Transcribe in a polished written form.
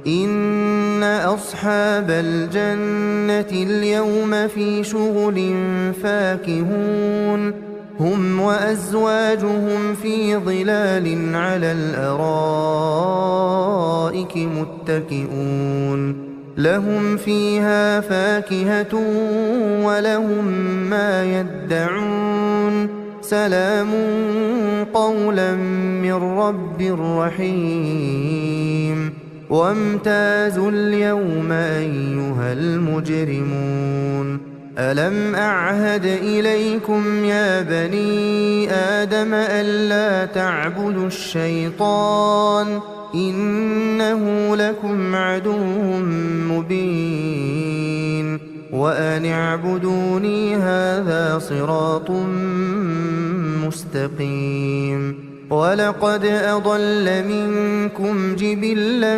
إن أصحاب الجنة اليوم في شغل فاكهون هم وأزواجهم في ظلال على الأرائك متكئون لهم فيها فاكهة ولهم ما يدعون سلام قولا من رب رحيم وامتازوا اليوم أيها المجرمون ألم أعهد إليكم يا بني آدم ألا تعبدوا الشيطان إنه لكم عدو مبين وأن اعبدوني هذا صراط مستقيم ولقد أضل منكم جبلا